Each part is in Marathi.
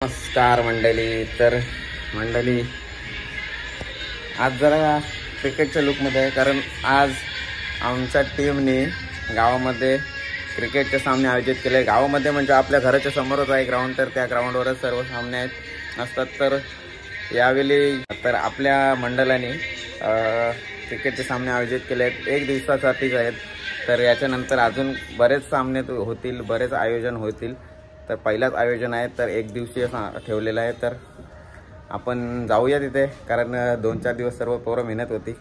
नमस्कार मंडळी, आज जरा क्रिकेटच्या लुकमध्ये आहे, कारण आज आमच्या टीमने गावामध्ये क्रिकेटचे सामने आयोजित केले. गावामध्ये म्हणजे आपल्या घराच्या समोरच आहे ग्राउंड, तर त्या ग्राउंडवरच सर्व सामने असतात. तर यावेळी तर आपल्या मंडळाने क्रिकेटचे सामने आयोजित केले आहेत, 1 दिवसासाठीच आहेत. तर याच्यानंतर अजून बरेच सामने होतील, बरेच आयोजन होतील. तर पहिलाच आयोजन आहे, तर 1 दिवसीय ठेवलेलं आहे. तर आपण जाऊया तिथे, कारण 2-4 दिवस सर्व पोरं मेहनत होती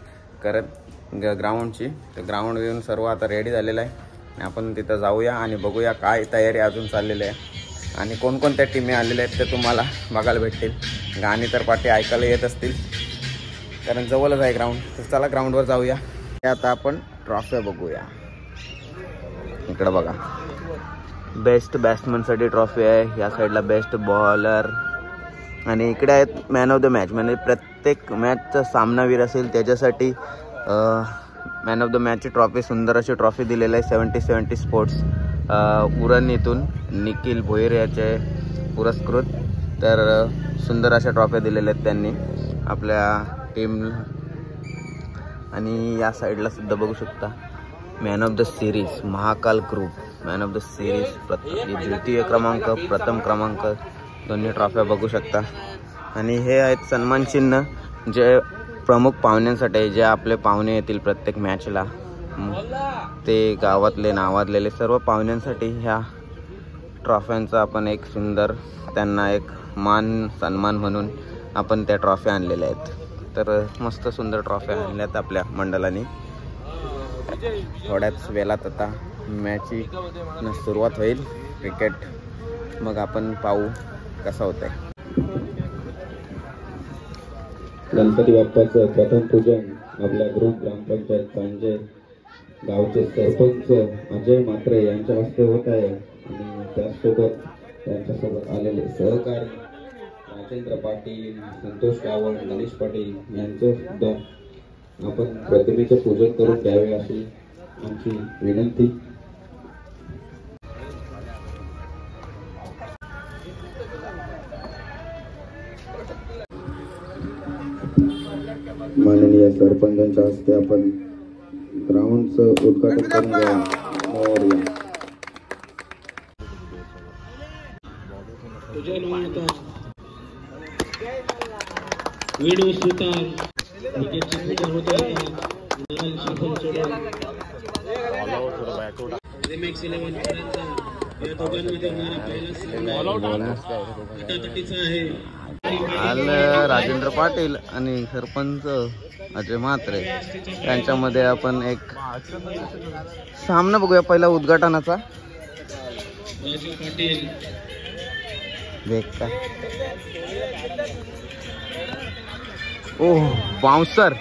करत ग्राउंडची. तर ग्राउंड येऊन सर्व आता रेडी झालेलं आहे. आपण तिथं जाऊया आणि बघूया काय तयारी अजून चाललेली आहे आणि कोणकोणत्या टीमी आलेल्या आहेत ते तुम्हाला बघायला भेटतील. गाणी तर पाठी ऐकायला येत असतील, कारण जवळच आहे ग्राउंड. तर चला ग्राउंडवर जाऊया. आता आपण ट्रॉफ्या बघूया. इकडं बघा, बेस्ट बॅट्समनसाठी ट्रॉफी आहे, या साईडला बेस्ट बॉलर, आणि इकडे आहेत मॅन ऑफ द मॅच. म्हणजे प्रत्येक मॅचचा सामनावीर असेल त्याच्यासाठी मॅन ऑफ द मॅचची ट्रॉफी, सुंदर अशी ट्रॉफी दिलेली आहे. 70-70 स्पोर्ट्स उरण इथून निखिल भोईर याचे पुरस्कृत. तर सुंदर अशा ट्रॉफ्या दिलेल्या आहेत त्यांनी आपल्या टीमला. आणि या साईडला सुद्धा बघू शकता man of the series Mahakal group, man of the series द्वितीय क्रमांक, प्रथम क्रमांक, दोन्ही ट्रॉफ्या बघू शकता. आणि हे आहेत सन्मान चिन्ह, जे प्रमुख पाहुण्यांसाठी, जे आपले पाहुणे येतील प्रत्येक मॅचला, ते गावातले नावाजलेले सर्व पाहुण्यांसाठी ह्या ट्रॉफ्यांचा आपण एक सुंदर त्यांना एक मान सन्मान म्हणून आपण त्या ट्रॉफ्या आणलेल्या आहेत. तर मस्त सुंदर ट्रॉफ्या आणल्यात आपल्या मंडळाने. थोड्याच वेळात आता मॅचची सुरुवात होईल क्रिकेट, मग आपण पाहू कसं होतंय. गणपती बाप्पाचं प्रथम पूजन आपल्या ग्रुप ग्रामपंचायत सांजे गावचे सरपंच अजय म्हात्रे यांच्या हस्ते होत आहे. आणि त्याचसोबत त्यांच्यासोबत आलेले सहकारी राजेंद्र पाटील, संतोष गावड, गणेश पाटील यांचं सुद्धा आपण प्रतिमेचे पूजन करून द्यावे अशी आमची विनंती. माननीय सरपंचांच्या हस्ते आपण ग्राउंडचं उद्घाटन करून घ्या. वेणू सुतार विकेटची पूजा होत आहे. रिमिक्स 11 या दोघांमध्ये होणारा पहिला हटाहटीचा आहे. राजेंद्र पाटील आणि सरपंच अजय म्हात्रे यांच्यामध्ये आपण एक सामना बघूया पहिला उद्घाटनाचा. राजू पाटील देख का, ओह बाउन्सर,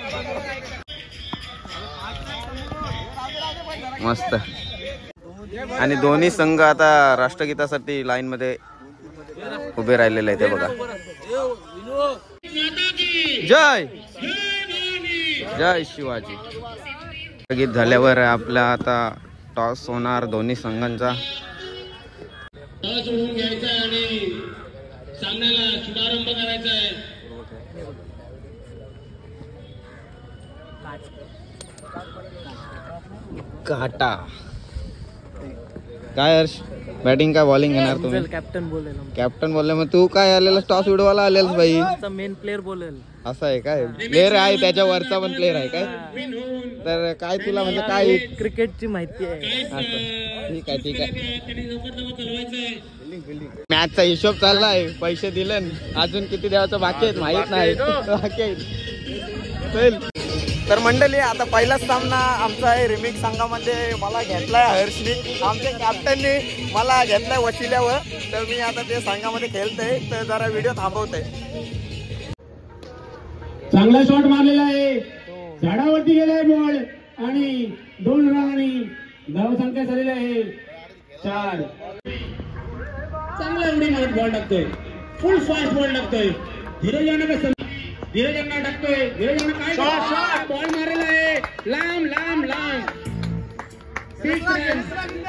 मस्त. आणि दोन्ही संघ आता राष्ट्रगीतासाठी लाईन मध्ये उभे राहिलेले आहे. ते बघा, जय जय शिवाजी. गीत झाल्यावर आपला आता टॉस होणार दोन्ही संघांचा. टॉस उडवून घ्यायचा आणि सामन्याला शुभारंभ करायचा आहे. काटा काय हर्ष, बॅटिंग काय बॉलिंग येणार तुम्ही? कॅप्टन बोलले, मग तू काय आलेला टॉस उडवायला आलेला बाई? मेन प्लेअर बोलेल. असं आहे काय? प्लेअर आहे त्याच्या वरचा पण प्लेअर आहे काय? तर काय तुला म्हणजे काय क्रिकेटची माहिती आहे? असं ठीक आहे. मॅचचा हिशोब चाललाय, पैसे दिले, अजून किती द्यायचं बाकी आहेत माहित नाही. बाकी आहेत. तर मंडळी, आता पहिलाच सामना आमचा आहे रिमिक्स संघामध्ये. मला घेतलाय हर्षनी, आमच्या कॅप्टननी मला घेतलाय वशिल्यावर. तर मी आता ते संघामध्ये खेळतोय, तर जरा व्हिडिओ थांबवतोय. चांगला शॉट मारलेला आहे, झाडावरती गेलाय बॉल आणि 2 रनांनी धावसंख्या झालेली आहे 4. चांगला उडी मारत बॉल टाकतोय, फुल फास्ट बॉल टाकतोय. धीरजांना टाकतोय, धीरजांना काय शॉट बॉल मारलेला आहे लांब लांब लांब. 6 रन 6 रन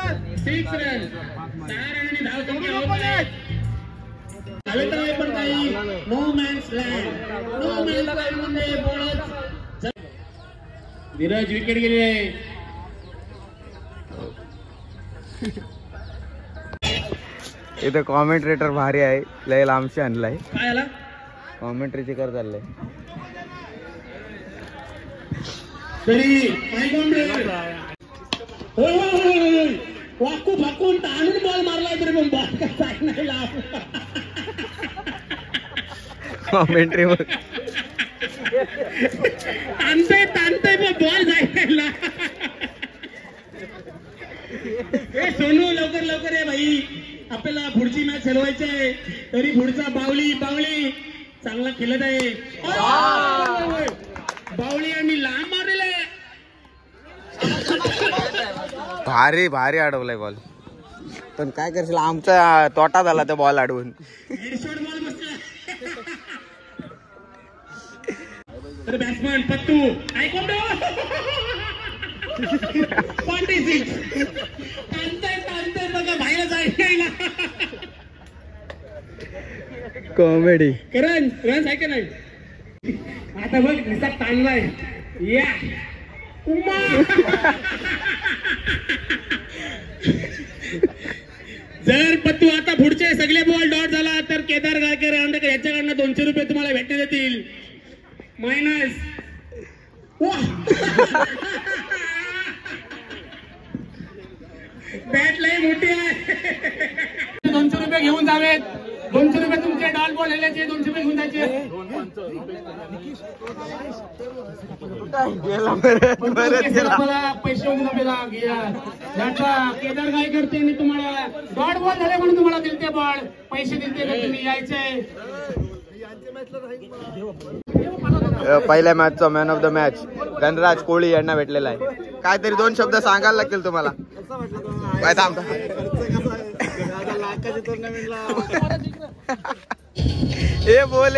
6 रनांनी धावसंख्या होत आहे. हवेत आहे पण काही नो मॅन्स लँड मध्ये बॉलच धीरज विकेट गेले. इथं कॉमेंट्रेटर भारी आहे, लय लांबशी आणलाय. काय आला कॉमेंट्रीची कर चाललंय. तरी वाकू फाकून ताणून बॉल मारलाय तरी पण बॉल काय नाही लाभ. कॉमेंट्री ताणतंय पण बॉल जायला. सोनू लवकर लवकर आहे भाई, आपल्याला पुढची मॅच हरवायची आहे. तरी पुढचा बावली चांगला खेळत आहे. बावली आणि लांब मारलेला आहे. भारी अडवलाय बॉल, पण काय करशील, आमचा तोटा झाला त्या बॉल अडवून. हेडशॉट बॉल बसला. तर बॅट्समन पत्तू ऐकून ताणतंय बघा बाहेर जायला. कॉमेडी करण रन्स आहे का नाही. आता बघ निसा ताणलाय. या जर पत्तू आता पुढचे सगळे बॉल डॉट झाला तर केदार गायकर याच्याकडनं 200 रुपये तुम्हाला भेटले जातील. मायनस बॅट लय मोठी आहे. 200 रुपये घेऊन जावेत. 200 रुपये तुमचे डॉट बॉल हल्ल्याचे 200 रुपये घेऊन जायचे. पैसे केदार काय करते आणि तुम्हाला डॉट बॉल झाले म्हणून तुम्हाला दिलते बॉल पैसे दिलते का तुम्ही यायचे. पहिल्या मॅचचा मॅन ऑफ द मॅच गणराज कोळी यांना भेटलेला आहे. काहीतरी 2 शब्द सांगायला लागतील तुम्हाला. काय थांबता हे बोल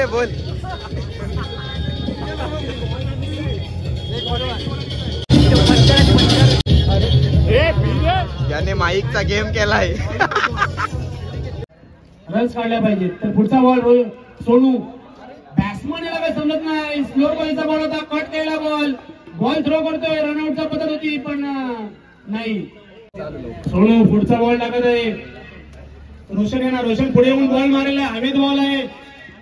याने माईकचा गेम केलाय. रन्स काढल्या पाहिजे. तर पुढचा बॉल सोनू. बॅट्समन याला काही समजत नाही. स्लो बॉलचा बॉल होता, कट केला बॉल थ्रो करतोय. रनआउटचा पद्धत होती पण नाही. सोनू पुढचा बॉल टाकत आहे. रोशन येणार. रोशन पुढे येऊन बॉल मारेला. हवेत बॉल आहे.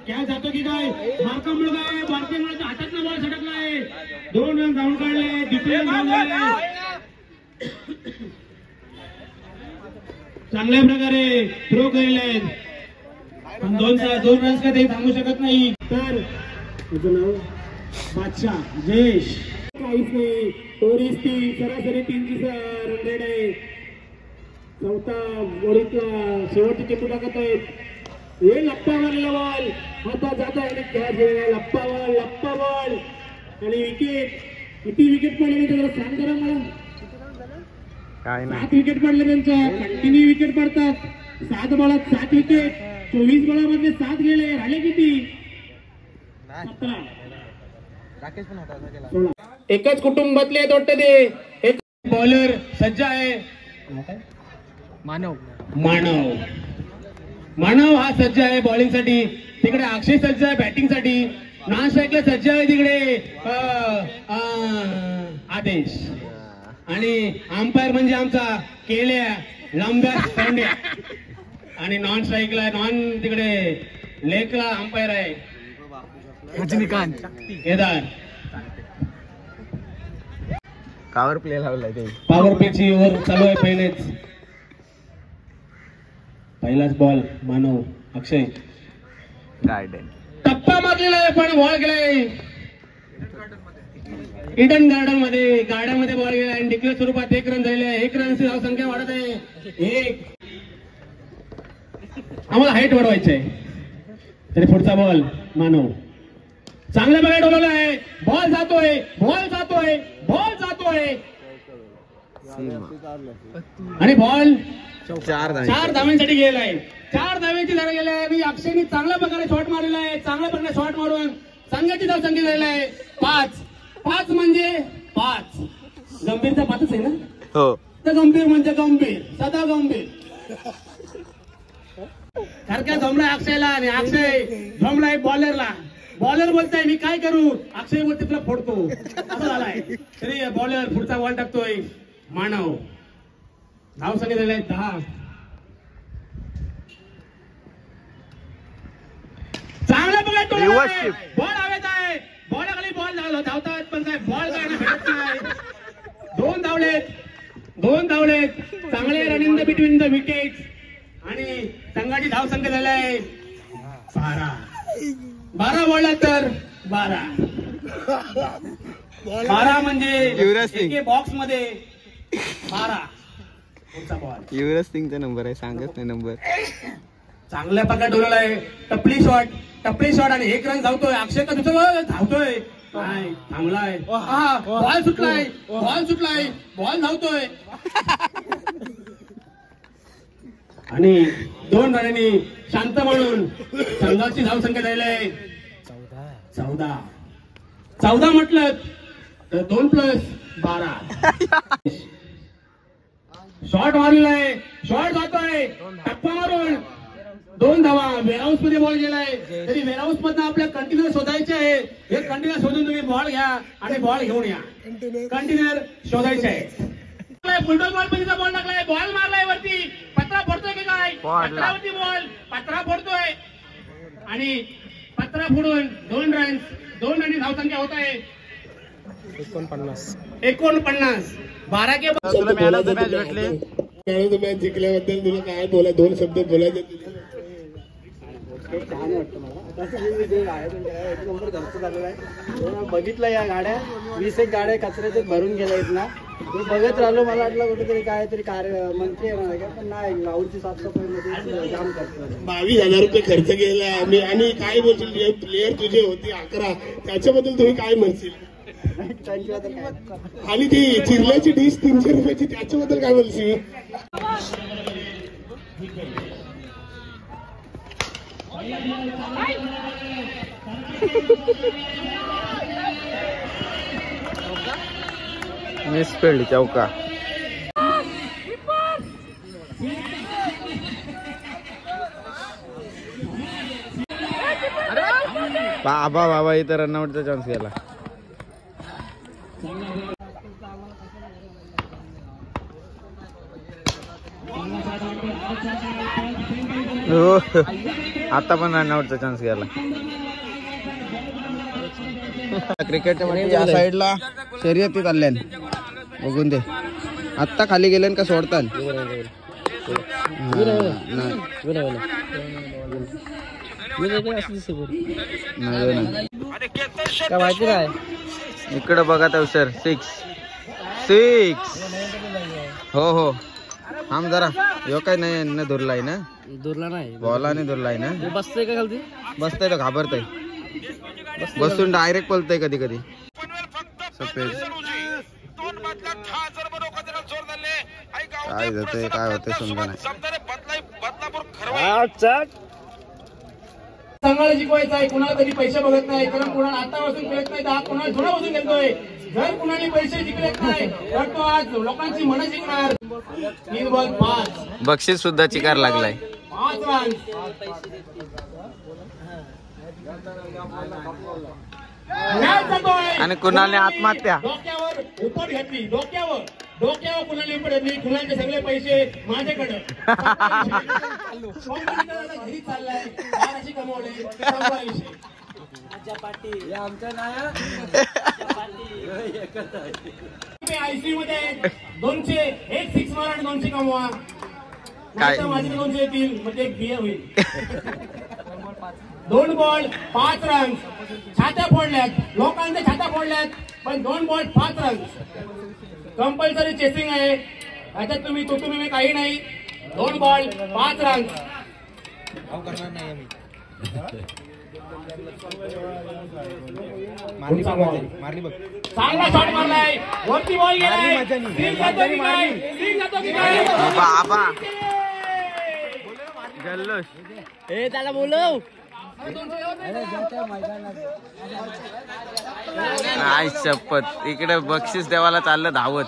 काय जातो की काय. मार्का मुलगा आहे. भारतीय मुलाच्या हातातला बॉल सटकला आहे. 2 रन धावून काढले. द्वितीय चांगल्या प्रकारे थ्रो केले. 2 रन्स का ते थांबू शकत नाही. तर तुझं नाव बादशाह जयेश. काहीच नाही. तोरीस सरासरी 3 रन रेट आहे. चौथा ओळीतला शेवटची चेंडू टाकत आहेत. हे लप्पा मारलेला बॉल आता जातो आणि खेळ लप्पा बॉल आणि विकेट. किती विकेट पडले जरा सांग करा मला. काय 7 विकेट पडले त्यांच्या. कंटिन्यू विकेट पडतात. 7 बॉलात 7 विकेट. 24 बॉलामध्ये 7 गेले. राहिले किती 17. एकच कुटुंबातले आहेत वाटतं ते. एक बॉलर सज्ज आहे. मानव हा सज्ज आहे बॉलिंग साठी. तिकडे अक्षय सज्ज आहे बॅटिंग साठी. नॉन स्ट्राईकला सज्ज आहे तिकडे आदेश. आणि अंपायर म्हणजे आमचा केल्या लांब्या तोंड्या. आणि नॉन स्ट्राईकला तिकडे लेकला अंपायर आहे रजनीकांत केदार. पॉवर प्ले लावलाय ते. पॉवर प्लेची ओव्हर चालू आहे. पहिलाच बॉल मानव. अक्षय गार्डन टप्पा मारलेला आहे पण बॉल गेलाय इडन गार्डन मध्ये बॉल गेला आणि डिक्लेअर स्वरूपात 1 रन झालेले आहे. 1 रनची धावसंख्या वाढत आहे. 1 आम्हाला हाईट वाढवायची आहे. तरी पुढचा बॉल मानव चांगल्या प्रकारे डोलवला आहे. बॉल जातोय आणि बॉल 4 धावांसाठी गेलाय. 4 धावांची धारा गेली आहे आणि अक्षयने चांगल्या प्रकारे शॉट मारलेला आहे. चांगल्या प्रकारे शॉट मारून संघाची धावसंख्या झालेली आहे 5 म्हणजे 5. गंभीरचा 5च आहे ना. हो. तर गंभीर म्हणजे गंभीर सदा गंभीर. सारख्या झोमलाय अक्षयला आणि अक्षय झोमलाय बॉलरला. बॉलर बोलताय मी काय करू, अक्षय बोलते तुला फोडतो, असं झालाय. तरी बॉलर पुढचा बॉल टाकतोय मानव. धाव सांगितलेलं आहे 10. चांगला बघा तो बॉल हवेत आहे, बॉलाखाली बॉल धावतात पण काय बॉल काय भेटत नाही. 2 धावलेत चांगले running the between the wickets आणि संघाची धाव संख्या झालाय 12 बॉल तर 12 म्हणजे बॉक्स मध्ये 12. पुढचा बॉल युवराज सिंगचा नंबर आहे, सांगत नाही नंबर. चांगल्या प्रकारे डोलेला आहे. टपली शॉट आणि 1 रन धावतोय. अक्षय का दुसरं धावतोय नाही, थांबलाय. बॉल सुटलाय बॉल धावतोय आणि 2 रनांनी शांत म्हणून संघाची धाव संख्या झालेली आहे 14 म्हटलं तर 2+12. शॉट मारलेला आहे, शॉट जातोय टप्पा मारून 2 धावा. वेअरहाऊस मध्ये बॉल गेलाय, तरी वेअरहाऊस मधनं आपल्याला कंटेनर शोधायचे आहे. हे कंटेनर शोधून तुम्ही बॉल घ्या आणि बॉल घेऊन या. कंटेनर शोधायचे आहे. बुलडॉग बॉल मध्ये बॉल टाकलाय, बॉल मारलाय वरती. पत्रा फोडतोय की काय, पत्रावरती बॉल पत्रा फोडतोय आणि पत्रा फोडून 2 रन्स धाव संख्या होत आहे 49. 12 के मॅच भेटले. मॅच जिंकल्याबद्दल तुला काय बोला, 2 शब्द बोलायचे. छान वाटतं मला. एक नंबर घरचं झालेलं आहे. बघितलं या गाड्या 20 एक गाड्या कचऱ्याचे भरून गेल्या आहेत ना, मी बघत राहिलो. मला वाटलं कुठेतरी काय तरी मंत्री येणार आहे का, पण नाही. ग्राउंडची साफसफाईमध्ये जाम करतो. 22,000 रुपये खर्च केला आम्ही. आणि काय बोलशील, प्लेयर तुझे होते 11, त्याच्याबद्दल तुम्ही काय म्हणशील? आणि ती चिरल्याची डिश 300 रुपयाची, त्याच्याबद्दल काय बोलशील? मिसफिल्ड चौका. बाबा इथं रनआउटचा चान्स गेला. आता पण रनआउटचा चान्स गेला. क्रिकेटच्या या साईडला शर्यती चालल्या बघून दे. आत्ता खाली गेले का सोडताल? माहिती नाही. इकडं बघा तर सर 6 हो थांब जरा. यो काय नाही धुरलाय ना, दुरला नाही बॉलाने धुरलाय ना. बसतोय का खालती? बसतोय तो घाबरतोय, बसून डायरेक्ट पळतोय कधी कधी. सफेद काय जातंय काय होतंय समजा नाही. संघाला शिकवायचं आहे. कुणाला कधी पैसे बघत नाही, कारण कुणाला आता बसून खेळत नाही तर हा कुणाला जुना बसून खेळतोय. जर कुणाला पैसे जिंकलेत नाही तर तो आज लोकांची मनं जिंकणार. 3 बॉल 5. बक्षीस सुद्धा चिकार लागलाय. 5 रन. आणि कुणालने आत्महत्या. डोक्यावर उपट घातली, डोक्यावर कुणाला उपट घातली. कुणाचे सगळे पैसे माझ्याकडे घरी चाललाय. कमवले आयसीयू मध्ये 200 एक 6 मारा आणि 200 कमवा. माझे 200 येतील म्हणजे एक बियर होईल. 2 बॉल 5 रन. छात्या फोडल्यात, लोकांच्या छात्या फोडल्यात, पण 2 बॉल 5 रन. कंपल्सरी चेसिंग आहे. याच्यात तुम्ही काही नाही. 2 बॉल 5 रन. मारली बघ. चांगला शॉट मारलाय, वरती बॉल गेलाय. बाबा जल्लोष. त्याला बोलव. काय शपथ. इकडे बक्षीस देवाला चाललं धावत.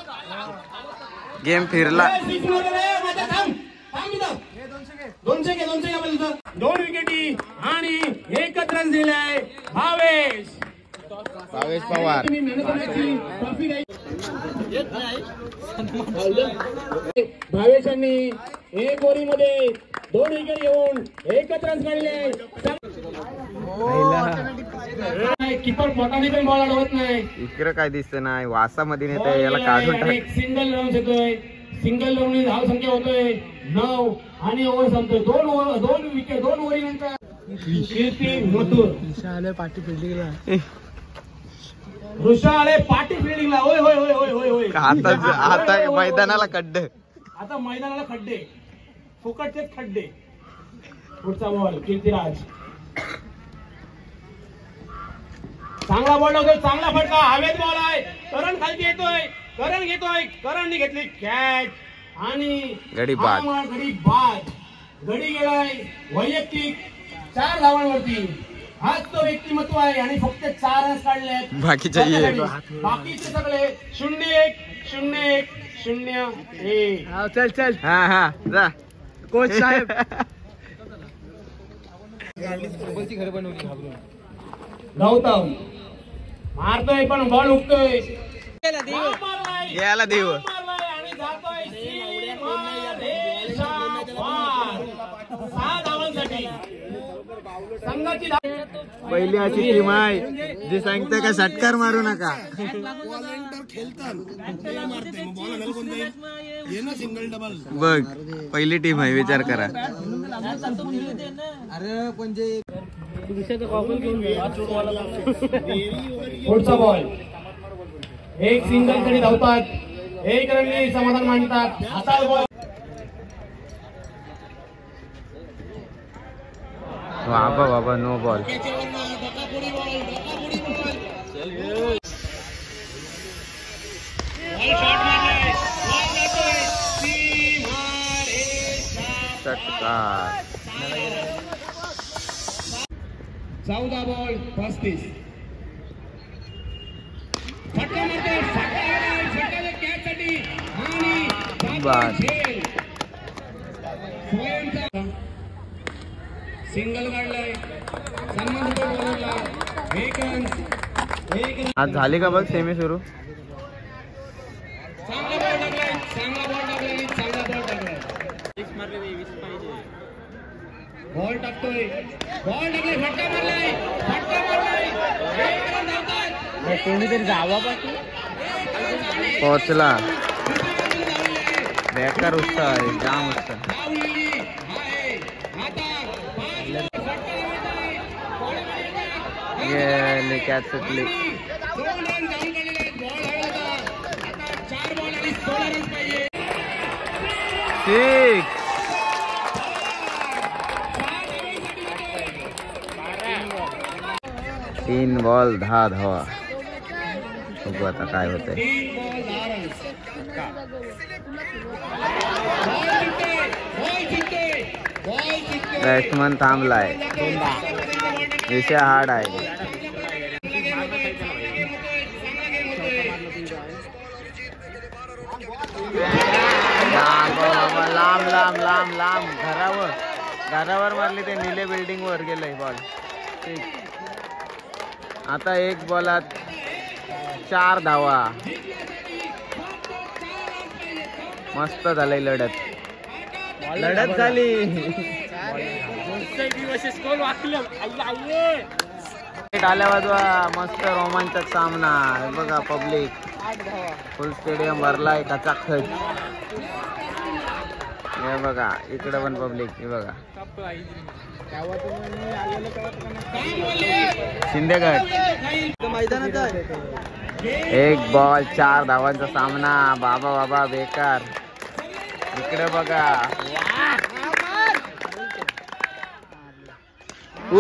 गेम फिरला. दोनशे घ्या बोलतो. 2 विकेटी आणि एकच रन दिलाय भावेश पवार. तुम्ही मेहनत करण्याची ट्रॉफी द्यायची. भावेशांनी 1 ओव्हरमध्ये 2 विकेट घेऊन एकच रन काढले. किपर पोटाने पण बॉल अडवत नाही. इकडे काय दिसत नाही, वासामध्ये नेते याला काढून टाक. सिंगल रन येतोय. सिंगल रन धाव संख्या होतोय 9 आणि ओव्हर संपतोय. 2 विकेट 2 ओव्हरी नंतर कीर्ती मथुर ऋषाळे पाटी फिल्डिंगला. होय होय होय होय होय होय. आता मैदानाला खड्डे. आता मैदानाला खड्डे, फुकटचेच खड्डे. पुढचा बॉल कीर्तिराज. चांगला बॉल होतोय, चांगला फटका, हवेत बॉल आहे. करण खालती येतोय, करण घेतोय, करणने घेतली कॅच आणि गडी बाद. गडी गेलाय वैयक्तिक 4 धावांवरती. हाच तो व्यक्तिमत्व आहे आणि फक्त 4 रन्स काढले. बाकीचे बाकीचे सगळे 0-1 0-1 0-1. चल हा जा कोच साहेब. गौतम मारतोय पण बॉल उठतोय. याला देऊ. आणि जातोय सीमारेषापार. 6 धावांसाठी संघाची पहिली अशी टीम आहे जी सांगते का षटकार मारू नका. बघ पहिली टीम आहे, विचार करा. पुढचा बॉल. एक सिंगल कडे धावतात, 1 रनने समाधान मांडतात. आता बॉल बाबा नो बॉल. षटकार. 14 बॉल 35. फटका मारतोय, फटका कॅचसाठी आणि बाद. सिंगल काढलाय. सन्मान होतो बॉलरला. 1 रन. आज झाली का बघ सेमी सुरू. चांगला बॉल टाकलाय, चांगला बॉल टाकलाय, चांगला बॉल टाकलाय. बॉल टाकतोय, बॉल टाकलाय, फटका मारलाय, फटका मारलाय. 1 रन धावतात. कोणीतरी जावा बाकी पोहोचला. बेकार उत्साह आहे, जाम उत्साह. ये कॅच सुटली. 2 रन धावून काढलेले आहेत. बॉल हळवता. आता 4 बॉल आणि 16 रन पाहिजे. 6. 3 बॉल 10 धावा. बघू आता काय होतंय. 3 बॉल 10 रन. बॉल जिंकतोय. बॅट्समन थांबलाय. विषय हार्ड आहे. लांब लांब लांब लांब घरावर मारली. ते निले बिल्डिंग वर गेलंय बॉल. ठीक. आता 1 बॉलात 4 धावा. मस्त झालंय लढत झाली. आल्या बाजूला मस्त रोमांचक सामना. बघा पब्लिक फुल स्टेडियम भरलाय खचाखच. हे बघा इकडे पण पब्लिक. हे बघा शिंदेगड मैदानात आहे. 1 बॉल 4 धावांचा सामना. बाबा बेकार. इकडे बघा. ओ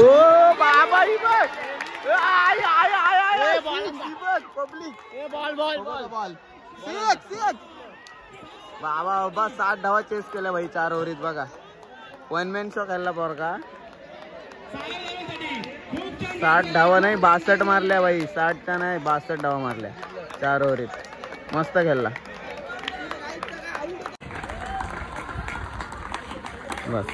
बाबा ही बघ. Public ball. बाबा 7 धावा चेस केल्या भाई 4 ओव्हरीत. बघा 1 मॅन शो खेळला पोरका. 60 धावा नाही 62 मारल्या भाई. 60च्या नाही 62 धावा मारल्या 4 ओव्हरीत. मस्त खेळला. बस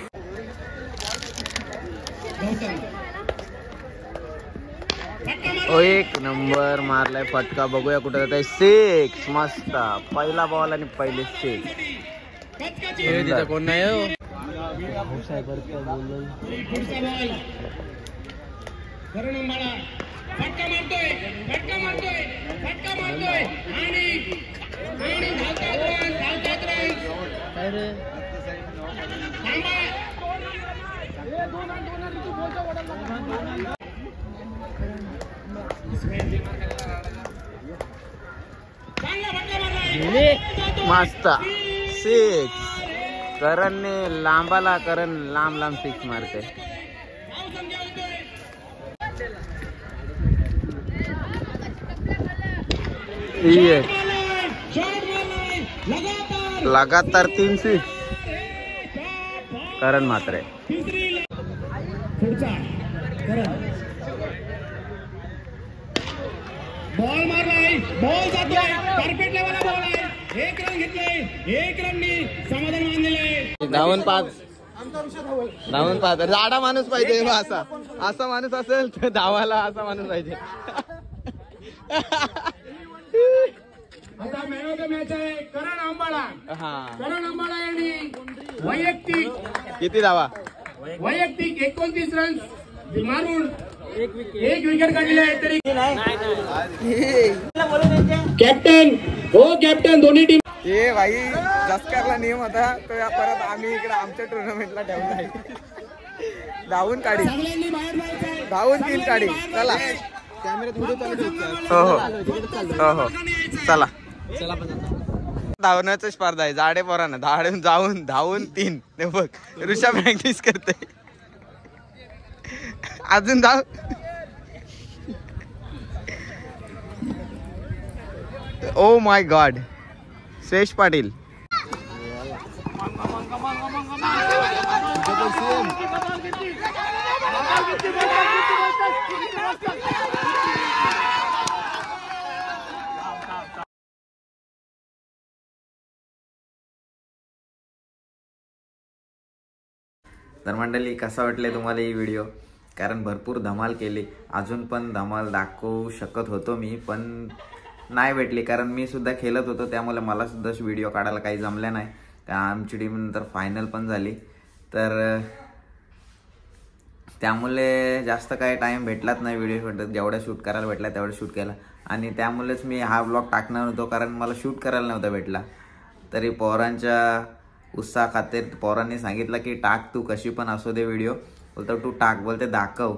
एक नंबर मारलाय फटका. बघूया कुठे जात आहे. सिक्स. मस्त पहिला बॉल आणि पहिले सिक्स. कोण नाही हो. पुढचा बॉल करण अंबाळा फटका मारतोय आणि धावतात काय रे मस्त सिक्स. करणने लांबाला लांब सिक्स मारते. लगातार 3 सिक्स. करण मात्र पुढचा बॉल मारलाय. बॉल जातोय. कार्पेट लेवलला बॉल आहे. 1 रन घेतलंय. 1 रननी समाधान मानलेलं. धावून 5. जाडा माणूस पाहिजे. असा माणूस असेल तर धावाला असा माणूस पाहिजे. आता मॅन ऑफ द मॅच आहे करण अंबाळा. हा करण अंबाळा यांनी वैयक्तिक किती धावा? 29 रन मारून एक विकेट काढलेली आहे. तरी कॅप्टन दोन्ही टीम. हे भाई जसकारला नियम होता तर परत आम्ही इकडे आमच्या टुर्नामेंटला ठेवला आहे. धावून काढी. सगळ्यांनी बाहेर जायचंय. धावून 3 काढी. चला कॅमेऱ्यात व्हिडिओ चालू. हो चला. धावण्याची स्पर्धा आहे. जाडे पोरांना धावून 3. बघ ऋषा प्रॅक्टिस करते. अजून धाव. Oh my God. Shresh Patil. तर मंडळी कसा वाटले तुम्हाला ही व्हिडिओ? कारण भरपूर धमाल केली. अजून पण धमाल दाखवू शकत होतो मी पण नाही भेटली. कारण मी सुद्धा खेळत होतो त्यामुळे मला सुद्धा व्हिडिओ काढायला काही जमल्या नाही. आमची टीम नंतर फायनल पण झाली तर त्यामुळे जास्त काही टाईम भेटलाच नाही व्हिडिओ. जेवढा शूट करायला भेटला तेवढा शूट केला आणि त्यामुळेच मी हा ब्लॉग टाकणार होतो कारण मला शूट करायला नव्हता भेटला. तरी पोरांच्या उत्साह खातीर पोरांनी सांगितलं की टाक तू कशी पण असू दे व्हिडिओ. बोलतो तू टाक. बोलते दाखव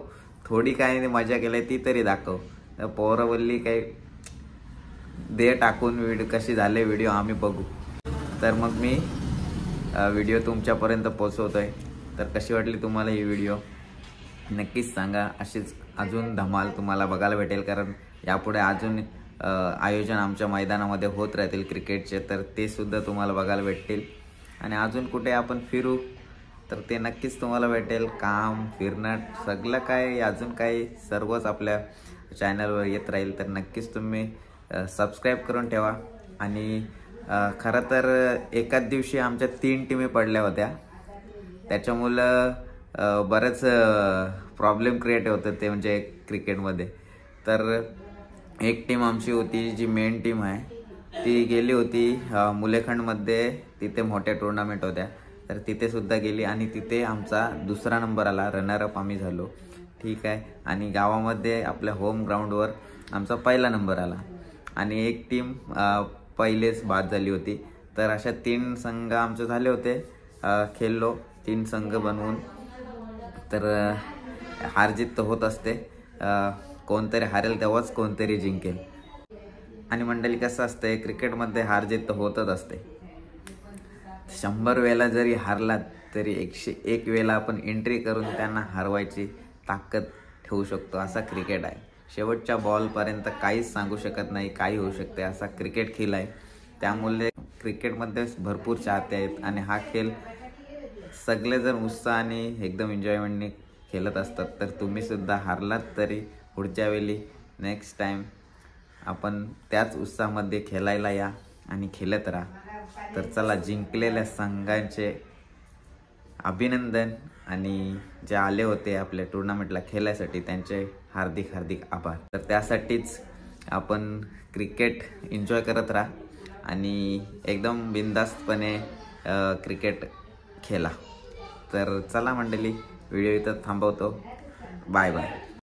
थोडी काय मजा केली ती तरी दाखव. पोरं बोलली काही दे टाकून व्हिडिओ कशी झाले व्हिडिओ आम्ही बघू. तर मग मी व्हिडिओ तुमच्यापर्यंत पोचवतोय. तर कशी वाटली तुम्हाला ही व्हिडिओ नक्कीच सांगा. अशीच अजून धमाल तुम्हाला बघायला भेटेल कारण यापुढे अजून आयोजन आमच्या मैदानामध्ये होत राहतील क्रिकेटचे. तर ते सुद्धा तुम्हाला बघायला भेटतील आणि अजून कुठे आपण फिरू तर ते नक्कीच तुम्हाला भेटेल. काम फिरणं सगळं काय अजून काही सर्वच आपल्या चॅनलवर येत राहील. तर नक्कीच तुम्ही सबस्क्राईब करून ठेवा. आणि खरं तर एकाच दिवशी आमच्या 3 टीमी पडल्या होत्या त्याच्यामुळं बरेच प्रॉब्लेम क्रिएट होतं ते म्हणजे क्रिकेटमध्ये. तर एक टीम आमची होती जी मेन टीम आहे ती गेली होती मुलेखंडमध्ये. तिथे मोठ्या टुर्नामेंट होत्या तर तिथे सुद्धा गेली आणि तिथे आमचा 2रा नंबर आला. रनरअप आम्ही झालो. ठीक आहे. आणि गावामध्ये आपल्या होम ग्राउंडवर आमचा 1ला नंबर आला आणि एक टीम पहिलेच बाद झाली होती. तर अशा 3 संघ आमचे झाले होते. खेळलो 3 संघ बनवून. तर हारजीत तर होत असते. कोणतरी हारेल तेव्हाच कोणतरी जिंकेल. आणि मंडळी कसं असतंय क्रिकेटमध्ये हारजीत तर होतच असते. 100 वेळा जरी हारलात तरी 101 वेळा आपण एंट्री करून त्यांना हरवायची ताकद ठेवू शकतो. असा क्रिकेट आहे. शेवटच्या बॉलपर्यंत काहीच सांगू शकत नाही. काही होऊ शकते असा क्रिकेट खेळ आहे. त्यामुळे क्रिकेटमध्ये भरपूर चाहते आहेत आणि हा खेळ सगळे जण उत्साहाने एकदम एन्जॉयमेंटने खेळत असतात. तर तुम्ही सुद्धा हारलात तरी पुढच्या वेळी नेक्स्ट टाईम आपण त्याच उत्साहामध्ये खेळायला या आणि खेळत राहा. तर चला जिंकलेल्या संघांचे अभिनंदन आणि जे आले होते आपल्या टुर्नामेंटला खेळायसाठी त्यांचे हार्दिक हार्दिक आभार. तर त्यासाठीच आपण क्रिकेट एन्जॉय करत राहा आणि एकदम बिनधास्तपणे क्रिकेट खेळा. तर चला मंडळी, व्हिडिओ इथं थांबवतो. Bye bye.